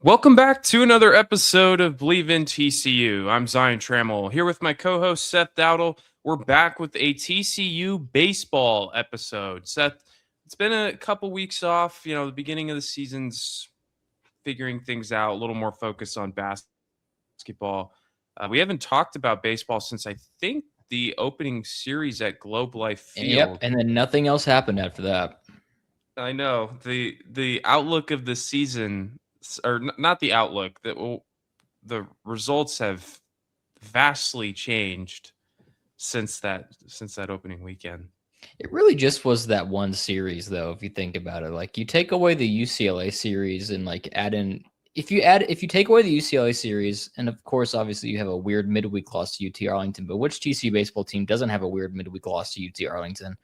Welcome back to another episode of Believe in TCU. I'm Zion Trammell here with my co-host Seth Dowdle. We're back with a TCU baseball episode. Seth, it's been a couple weeks off. The beginning of the season's figuring things out, a little more focus on basketball. We haven't talked about baseball since I think the opening series at Globe Life Yep, Field. and then nothing else happened after that. I know the outlook of the season, or not the outlook. The results have vastly changed since that opening weekend. It really just was that one series, though. If you think about it, like you take away the UCLA series and like add in, if you take away the UCLA series, and of course, obviously, you have a weird midweek loss to UT Arlington. But which TCU baseball team doesn't have a weird midweek loss to UT Arlington?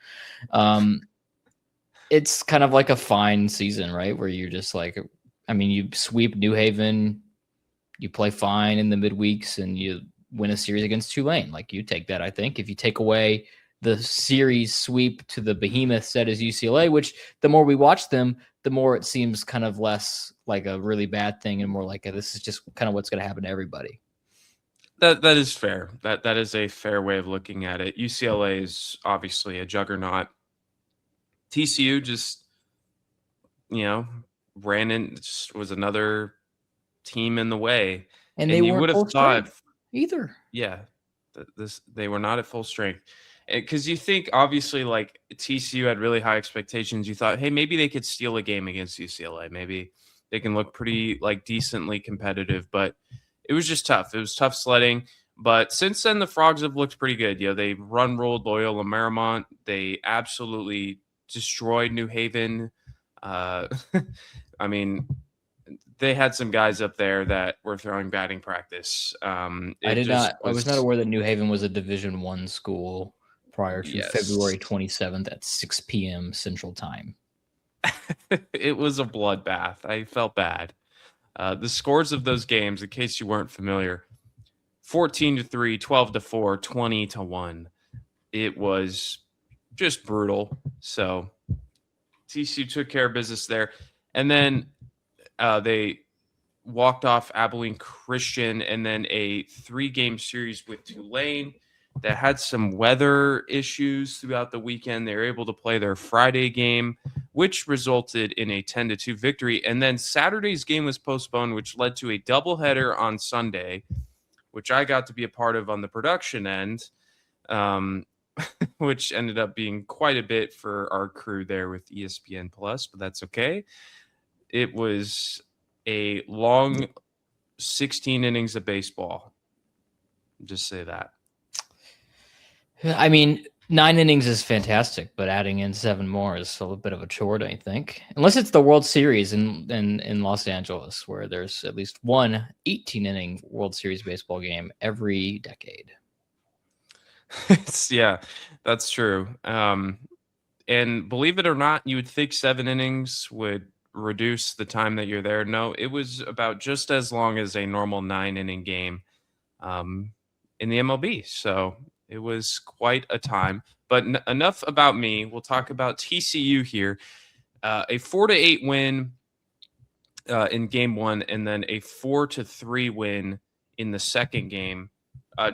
It's kind of like a fine season, right? Where you're just like, I mean, you sweep New Haven, you play fine in the midweeks, and you win a series against Tulane. Like you take that, I think. If you take away the series sweep to the behemoth set as UCLA, which the more we watch them, the more it seems kind of less like a really bad thing and more like this is just kind of what's going to happen to everybody. That is fair. That is a fair way of looking at it. UCLA is obviously a juggernaut. TCU just ran in, just was another team in the way, And they and you weren't would have full thought, strength either. yeah, they were not at full strength. Because you think, obviously, like TCU had really high expectations. You thought, hey, maybe they could steal a game against UCLA. Maybe they can look pretty, like, decently competitive. But it was just tough. It was tough sledding. But since then, the Frogs have looked pretty good. They run rolled Loyola Marymount. They absolutely destroyed New Haven. Uh, I mean, they had some guys up there that were throwing batting practice. It just I was not was, aware that New Haven was a Division One school prior to yes. February 27th at 6 p.m. Central Time. It was a bloodbath. I felt bad. The scores of those games, in case you weren't familiar, 14-3, 12-4, 20-1. It was just brutal. So TCU took care of business there. And then they walked off Abilene Christian, and then a 3-game series with Tulane that had some weather issues throughout the weekend. They were able to play their Friday game, which resulted in a 10-2 victory. And then Saturday's game was postponed, which led to a doubleheader on Sunday, which I got to be a part of on the production end, um, which ended up being quite a bit for our crew there with ESPN Plus, but that's okay. It was a long 16 innings of baseball. Just say that. I mean, 9 innings is fantastic, but adding in 7 more is a little bit of a chore, I think. Unless it's the World Series in Los Angeles, where there's at least one 18-inning World Series baseball game every decade. Yeah, that's true. And believe it or not, you would think 7 innings would reduce the time that you're there. No, it was about just as long as a normal 9 inning game um, in the MLB. So it was quite a time. But enough about me. We'll talk about TCU here. A 4-8 win in game one, and then a 4-3 win in the second game.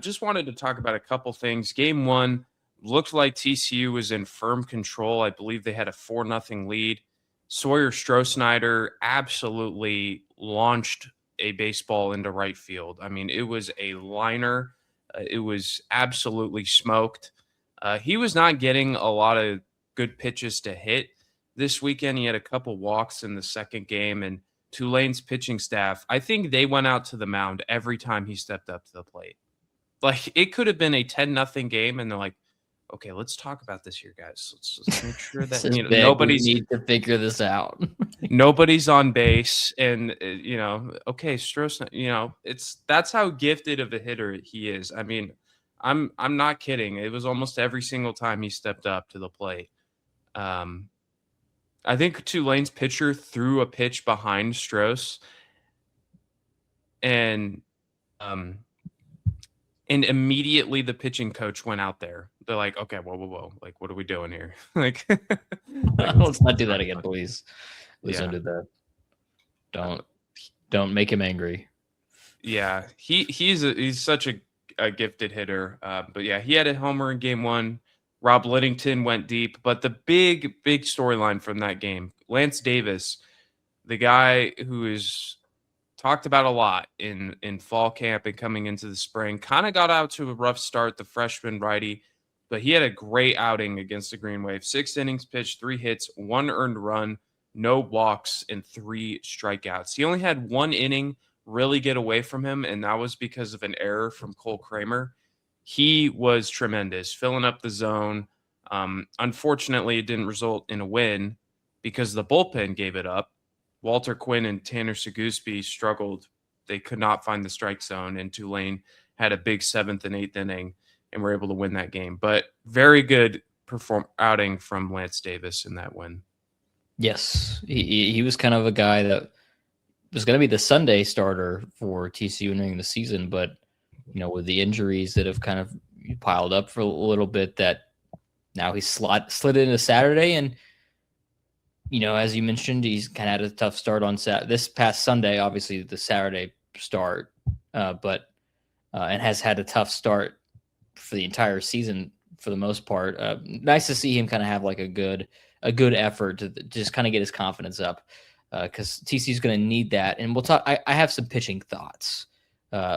Just wanted to talk about a couple things. Game one looked like TCU was in firm control. I believe they had a 4-0 lead. Sawyer Strohsnyder absolutely launched a baseball into right field. I mean, it was a liner. It was absolutely smoked. He was not getting a lot of good pitches to hit this weekend. He had a couple walks in the second game, and Tulane's pitching staff, I think they went out to the mound every time he stepped up to the plate. Like, it could have been a 10-0 game, and they're like, okay, let's talk about this here, guys. Let's make sure This that is big. We nobody's need to figure this out. nobody's on base, and okay, Stroh, that's how gifted of a hitter he is. I mean, I'm not kidding. It was almost every single time he stepped up to the plate. Um, I think Tulane's pitcher threw a pitch behind Strohs, and um, and immediately the pitching coach went out there. They're like, okay, whoa, like, what are we doing here? like, Let's not do that again, please. Please yeah. don't do that. Don't. Don't make him angry. Yeah, he's such a gifted hitter. But yeah, he had a homer in game one. Rob Liddington went deep, but the big storyline from that game, Lance Davis, the guy who is talked about a lot in fall camp and coming into the spring, kind of got out to a rough start, the freshman righty, but he had a great outing against the Green Wave. 6 innings pitched, 3 hits, 1 earned run, no walks, and 3 strikeouts. He only had 1 inning really get away from him, and that was because of an error from Cole Kramer. He was tremendous, filling up the zone. Unfortunately, it didn't result in a win because the bullpen gave it up. Walter Quinn and Tanner Seguspie struggled. They could not find the strike zone, and Tulane had a big 7th and 8th inning and were able to win that game. But very good outing from Lance Davis in that win. Yes, he was kind of a guy that was going to be the Sunday starter for TCU during the season, but with the injuries that have kind of piled up for a little bit, that now he's slid into Saturday. And as you mentioned, he's kind of had a tough start on this past Sunday, obviously the Saturday start, but and has had a tough start for the entire season for the most part. Nice to see him kind of have like a good effort to just kind of get his confidence up, because TCU is going to need that. And we'll talk. I have some pitching thoughts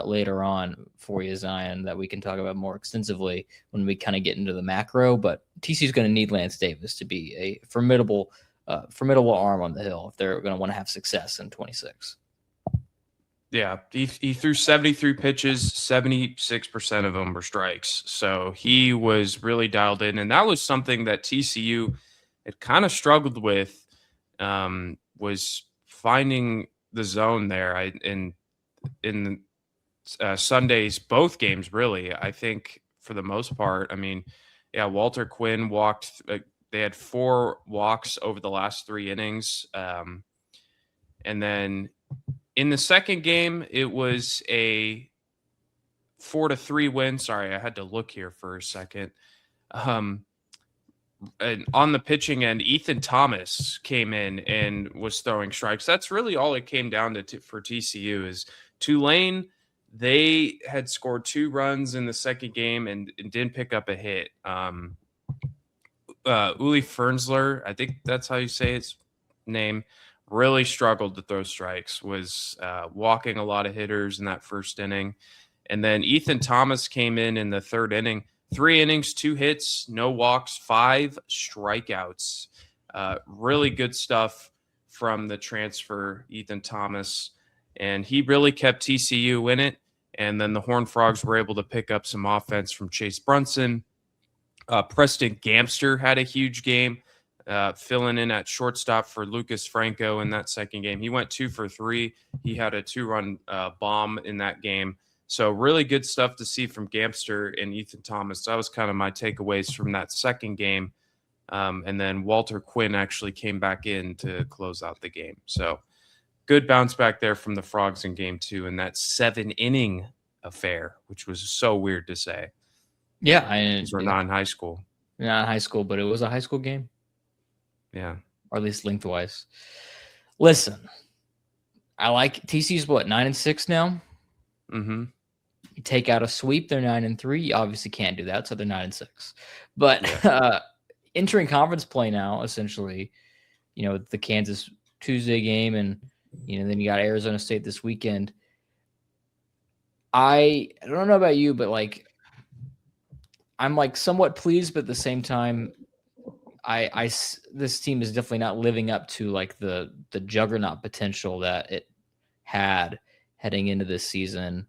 later on for you, Zion, that we can talk about more extensively when we kind of get into the macro. But TCU is going to need Lance Davis to be a formidable arm on the hill if they're going to want to have success in 26. Yeah, he threw 73 pitches, 76% of them were strikes. So he was really dialed in. And that was something that TCU had kind of struggled with, was finding the zone there. In Sunday's both games, really, I think for the most part, Walter Quinn walked. They had 4 walks over the last 3 innings. And then in the second game, it was a 4-3 win. Sorry, I had to look here for a second. And on the pitching end, Ethan Thomas came in and was throwing strikes. That's really all it came down to for TCU. Is Tulane, they had scored 2 runs in the second game and didn't pick up a hit. Uli Fernsler, I think that's how you say his name, really struggled to throw strikes, was walking a lot of hitters in that first inning. And then Ethan Thomas came in the third inning, 3 innings, 2 hits, no walks, 5 strikeouts. Really good stuff from the transfer, Ethan Thomas. And he really kept TCU in it. And then the Horned Frogs were able to pick up some offense from Chase Brunson. Preston Gamster had a huge game, filling in at shortstop for Lucas Franco in that second game. He went 2 for 3. He had a 2-run bomb in that game. So really good stuff to see from Gamster and Ethan Thomas. That was kind of my takeaways from that second game. And then Walter Quinn actually came back in to close out the game. So good bounce back there from the Frogs in game 2 in that 7-inning affair, which was so weird to say. Yeah, we're not in high school. Not in high school, but it was a high school game. Yeah, or at least lengthwise. Listen, I like TCU's 9-6 now. Mm-hmm. You take out a sweep, they're 9-3. You obviously can't do that, so they're 9-6. But entering conference play now, essentially, the Kansas Tuesday game, and then you got Arizona State this weekend. I don't know about you, but I'm somewhat pleased, but at the same time, this team is definitely not living up to the juggernaut potential that it had heading into this season.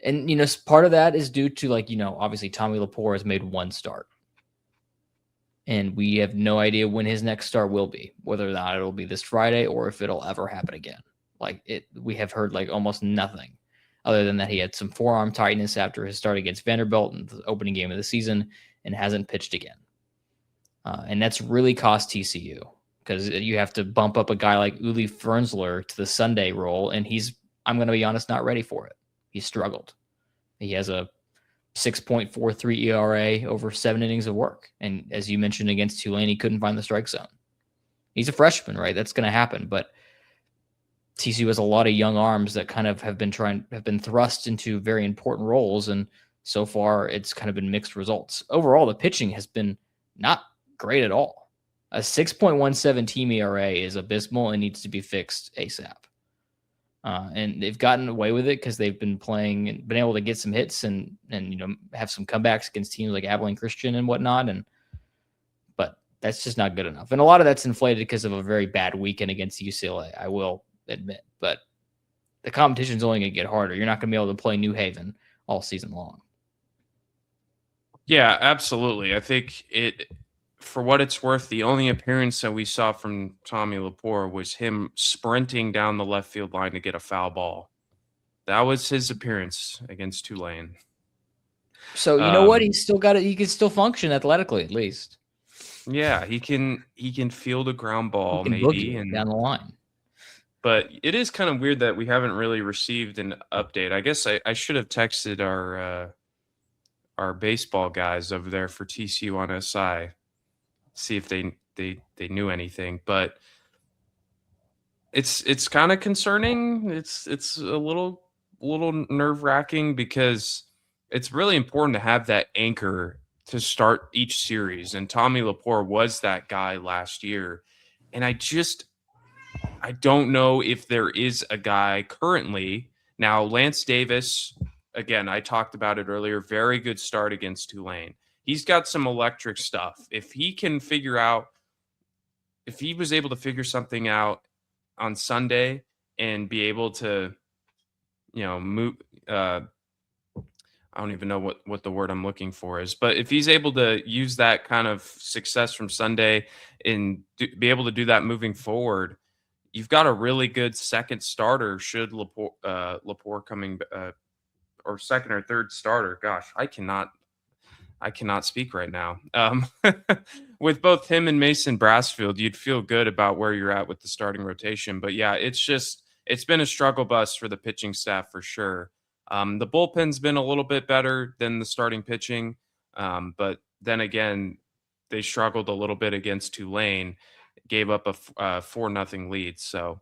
And, part of that is due to obviously Tommy Lepore has made 1 start, and we have no idea when his next start will be, whether or not it'll be this Friday or if it'll ever happen again. We have heard almost nothing other than that he had some forearm tightness after his start against Vanderbilt in the opening game of the season and hasn't pitched again. And that's really cost TCU because you have to bump up a guy like Uli Fernsler to the Sunday role, and I'm going to be honest, not ready for it. He struggled. He has a 6.43 ERA over 7 innings of work. And as you mentioned against Tulane, he couldn't find the strike zone. He's a freshman, right? That's going to happen. But TCU has a lot of young arms that kind of have been thrust into very important roles, and so far it's kind of been mixed results. Overall, the pitching has been not great at all. A 6.17 team ERA is abysmal and needs to be fixed ASAP. And they've gotten away with it because they've been playing and been able to get some hits and have some comebacks against teams like Abilene Christian and whatnot. But that's just not good enough. And a lot of that's inflated because of a very bad weekend against UCLA, I will admit. But the competition's only going to get harder. You're not going to be able to play New Haven all season long. Yeah, absolutely. I think for what it's worth, the only appearance that we saw from Tommy Lepore was him sprinting down the left field line to get a foul ball. That was his appearance against Tulane. So you know what? He's still got it. He can still function athletically, at least. Yeah, he can field a ground ball He can maybe, boogie and down the line. but it is kind of weird that we haven't really received an update. I guess I should have texted our baseball guys over there for TCU on SI, see if they knew anything. But it's kind of concerning. It's a little nerve wracking because it's really important to have that anchor to start each series. And Tommy Lepore was that guy last year. And I don't know if there is a guy currently. Now, Lance Davis, again, I talked about it earlier, very good start against Tulane. He's got some electric stuff. If he was able to figure something out on Sunday and be able to, move, I don't even know what the word I'm looking for is, but if he's able to use that kind of success from Sunday and be able to do that moving forward, you've got a really good second starter. Should Lepore coming or second or third starter? Gosh, I cannot speak right now. With both him and Mason Brassfield, you'd feel good about where you're at with the starting rotation. But yeah, it's been a struggle bus for the pitching staff for sure. The bullpen's been a little bit better than the starting pitching, but then again, they struggled a little bit against Tulane, gave up a 4-0 lead. So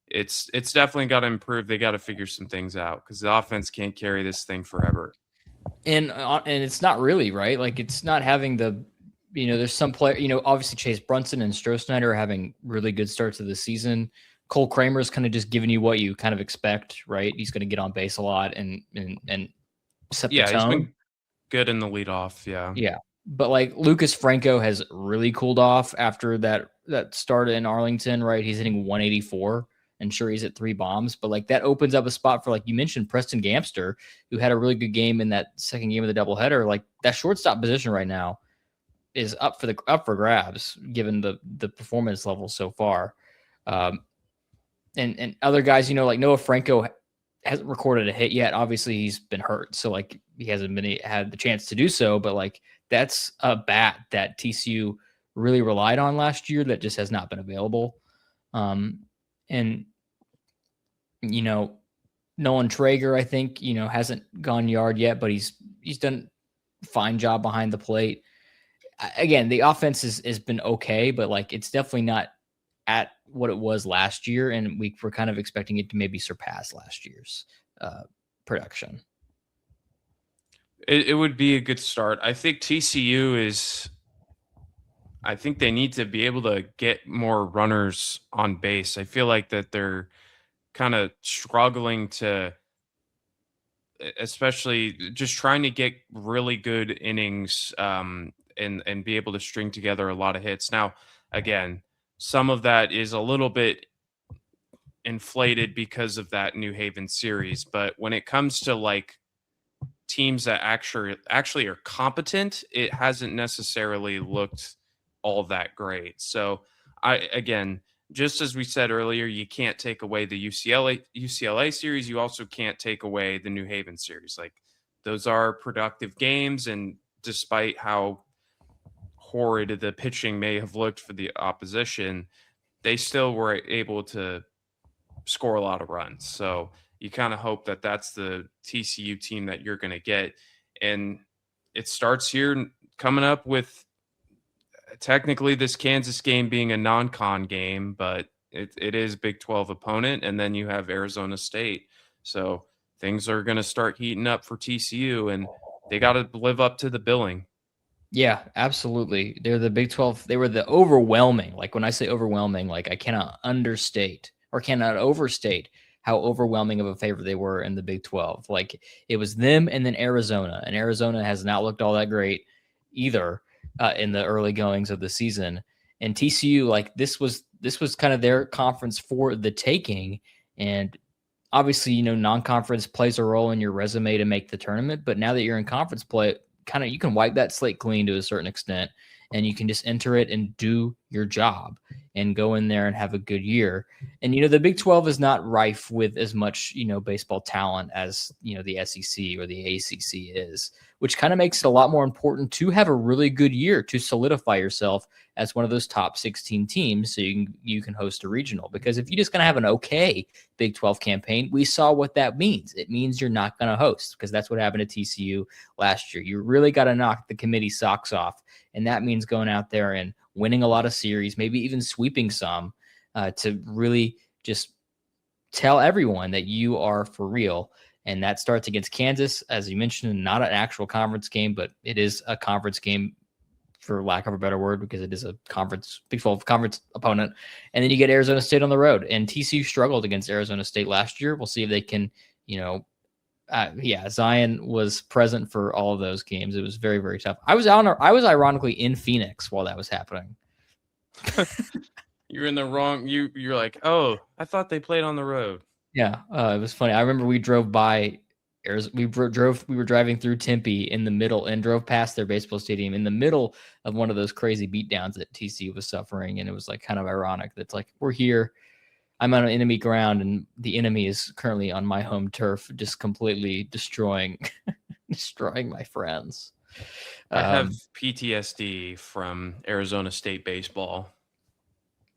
it's definitely got to improve. They got to figure some things out because the offense can't carry this thing forever. And it's not really right. Like it's not having the, there's some player, obviously Chase Brunson and Stroh-Snyder are having really good starts of the season. Cole Kramer's kind of just giving you what you kind of expect, right? He's going to get on base a lot and set the Yeah, he's tone. been good in the leadoff. Yeah. Yeah. But like Lucas Franco has really cooled off after that start in Arlington, right? He's hitting 184 and sure he's at 3 bombs, but like that opens up a spot for, like you mentioned, Preston Gamster, who had a really good game in that second game of the doubleheader. Like that shortstop position right now is up for grabs given the performance level so far. And other guys, like Noah Franco hasn't recorded a hit yet. Obviously, he's been hurt, so like he hasn't had the chance to do so. But like that's a bat that TCU really relied on last year that just has not been available. And Nolan Traeger, I think hasn't gone yard yet, but he's done a fine job behind the plate. Again, the offense has been okay, but like it's definitely not at what it was last year, and we were kind of expecting it to maybe surpass last year's production. It would be a good start. I think TCU I think they need to be able to get more runners on base. I feel like that they're kind of struggling to, especially just trying to get really good innings, and be able to string together a lot of hits. Now, again, some of that is a little bit inflated because of that New Haven series, but when it comes to like teams that actually are competent, it hasn't necessarily looked all that great. So again, just as we said earlier, you can't take away the UCLA series. You also can't take away the New Haven series. Like those are productive games, and despite how horrid the pitching may have looked for the opposition, they still were able to score a lot of runs. So you kind of hope that that's the TCU team that you're going to get. And it starts here coming up with technically this Kansas game being a non-con game, but it is Big 12 opponent, and then you have Arizona State. So things are going to start heating up for TCU, and they got to live up to the billing. Yeah, absolutely. They're the Big 12. They were the overwhelming. Like when I say overwhelming, like I cannot understate or cannot overstate how overwhelming of a favorite they were in the Big 12. Like it was them and then Arizona, and Arizona has not looked all that great either in the early goings of the season. And TCU, like this was kind of their conference for the taking. And obviously, non-conference plays a role in your resume to make the tournament, but now that you're in conference play, kind of you can wipe that slate clean to a certain extent, and you can just enter it and do your job and go in there and have a good year. And the Big 12 is not rife with as much baseball talent as the SEC or the ACC is, which kind of makes it a lot more important to have a really good year to solidify yourself as one of those top 16 teams so you can host a regional. Because if you're just going to have an okay Big 12 campaign, we saw what that means. It means you're not going to host, because that's what happened to TCU last year. You really got to knock the committee socks off, and that means going out there and winning a lot of series, maybe even sweeping some, to really just tell everyone that you are for real. And that starts against Kansas, as you mentioned, not an actual conference game, but it is a conference game, for lack of a better word, because it is a conference, Big 12 conference opponent. And then you get Arizona State on the road, and TCU struggled against Arizona State last year. We'll see if they can, Zion was present for all of those games. It was very, very tough. I was ironically in Phoenix while that was happening. You're in the wrong. You're like, oh, I thought they played on the road. Yeah, it was funny. I remember we drove by. We were driving through Tempe in the middle and drove past their baseball stadium in the middle of one of those crazy beatdowns that TCU was suffering, and it was like kind of ironic that's like we're here. I'm on enemy ground, and the enemy is currently on my home turf, just completely destroying my friends. I have PTSD from Arizona State baseball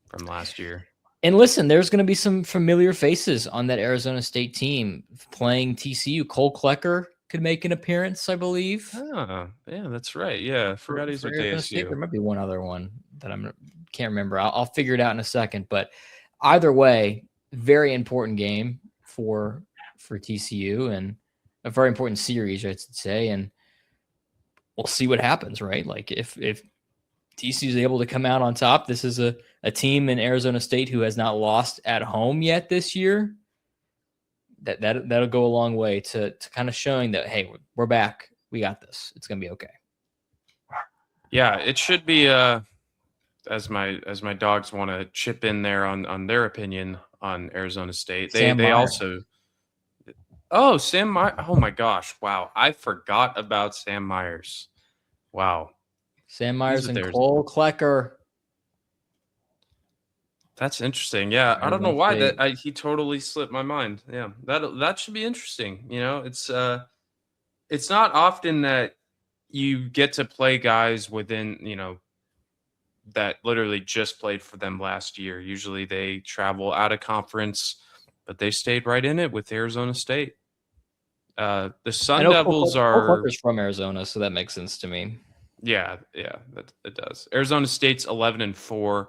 from last year. And listen, there's going to be some familiar faces on that Arizona State team playing TCU. Cole Klecker could make an appearance, I believe. Oh, yeah, that's right. Yeah, I forgot he's with Arizona State. There ASU. might be one other one that I can't remember. I'll figure it out in a second. But either way, very important game for TCU, and a very important series, I should say. And we'll see what happens, right? Like if TCU is able to come out on top, this is a team in Arizona State who has not lost at home yet this year. That'll go a long way to kind of showing that, hey, we're back. We got this. It's gonna be okay. Yeah, it should be. As my dogs want to chip in there on their opinion on Arizona State. They also. Oh, Sam Myers. Oh my gosh! Wow, I forgot about Sam Myers. Wow. Sam Myers and Cole Klecker. That's interesting. Yeah, I don't know why he totally slipped my mind. Yeah, that should be interesting. It's not often that you get to play guys within that literally just played for them last year. Usually they travel out of conference, but they stayed right in it with Arizona State. The Sun Devils are Cole Klecker's from Arizona, so that makes sense to me. Yeah, it does. Arizona State's 11-4.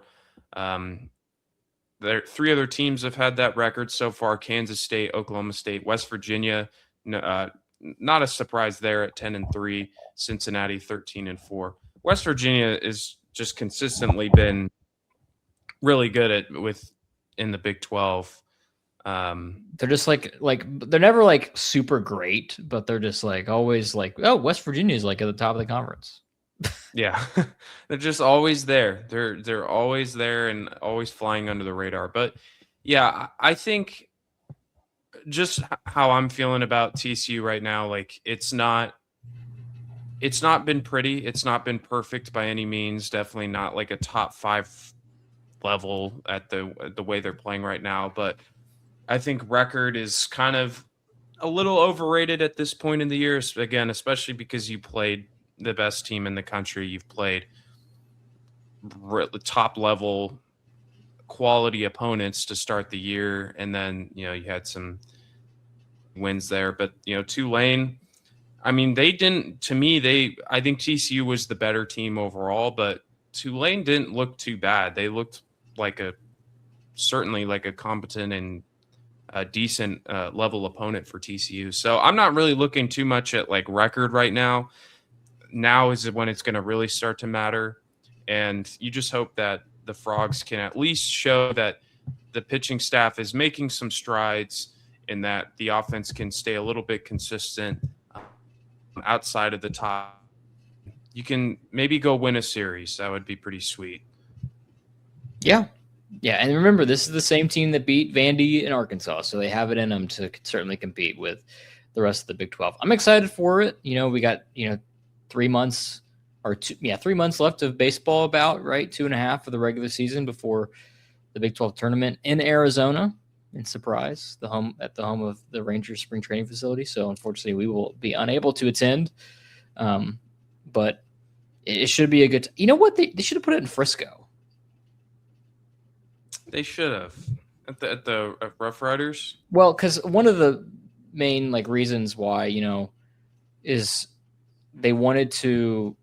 There 3 other teams have had that record so far: Kansas State, Oklahoma State, West Virginia. Not a surprise there at 10-3. Cincinnati 13-4. West Virginia is just consistently been really good in the Big 12. They're just like they're never like super great, but they're just like always like, oh, West Virginia is like at the top of the conference. Yeah, they're just always there. They're always there and always flying under the radar. But yeah, I think just how I'm feeling about TCU right now, like it's not been pretty. It's not been perfect by any means. Definitely not like a top 5 level at the way they're playing right now. But I think record is kind of a little overrated at this point in the year. Again, especially because you played the best team in the country. You've played top level quality opponents to start the year, and then you had some wins there. But Tulane, I mean, they didn't. To me, I think TCU was the better team overall, but Tulane didn't look too bad. They looked like a certainly like a competent and a decent level opponent for TCU. So I'm not really looking too much at like record right now. Now is when it's going to really start to matter. And you just hope that the Frogs can at least show that the pitching staff is making some strides and that the offense can stay a little bit consistent outside of the top. You can maybe go win a series. That would be pretty sweet. Yeah. Yeah. And remember, this is the same team that beat Vandy in Arkansas. So they have it in them to certainly compete with the rest of the Big 12. I'm excited for it. We got, 3 months or 3 months left of baseball about, right? 2.5 for the regular season before the Big 12 tournament in Arizona. In Surprise, the home of the Rangers spring training facility. So unfortunately, we will be unable to attend. But it should be a good. You know what? They should have put it in Frisco. They should have at the Rough Riders. Well, because one of the main reasons why is they wanted to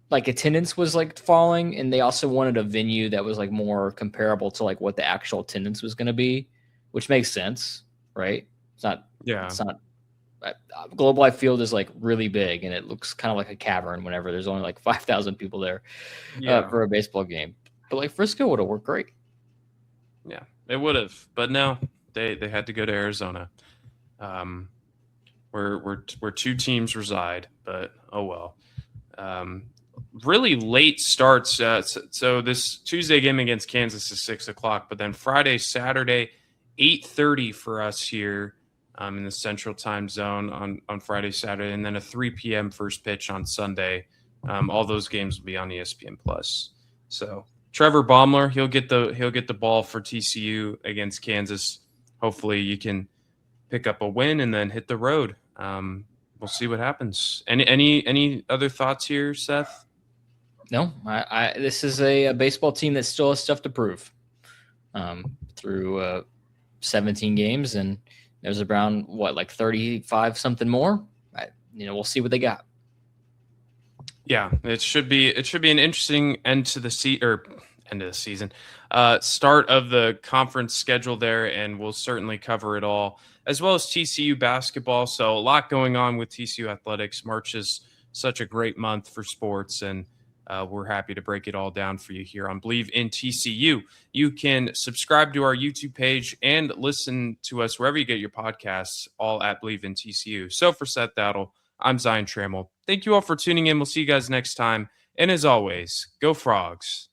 attendance was falling, and they also wanted a venue that was more comparable to what the actual attendance was going to be, which makes sense, right? It's not. Globe Life Field is really big, and it looks kind of like a cavern whenever there's only 5,000 people there for a baseball game. But Frisco would have worked great. Yeah, it would have, but no, they had to go to Arizona, where two teams reside. But oh well. Really late starts. So this Tuesday game against Kansas is 6:00, but then Friday, Saturday, 8:30 for us here in the Central Time Zone on Friday, Saturday, and then a 3 p.m. first pitch on Sunday. All those games will be on ESPN Plus. So Trevor Baumler, he'll get the ball for TCU against Kansas. Hopefully, you can pick up a win and then hit the road. We'll see what happens. Any other thoughts here, Seth? No, this is a baseball team that still has stuff to prove through 17 games, and there's around 35 something more. We'll see what they got. Yeah, it should be an interesting end to the season, start of the conference schedule there, and we'll certainly cover it all, as well as TCU basketball. So a lot going on with TCU athletics. March is such a great month for sports, and we're happy to break it all down for you here on Believe in TCU. You can subscribe to our YouTube page and listen to us wherever you get your podcasts, all at Believe in TCU. So for Seth Dowdle, I'm Zion Trammell. Thank you all for tuning in. We'll see you guys next time. And as always, go Frogs.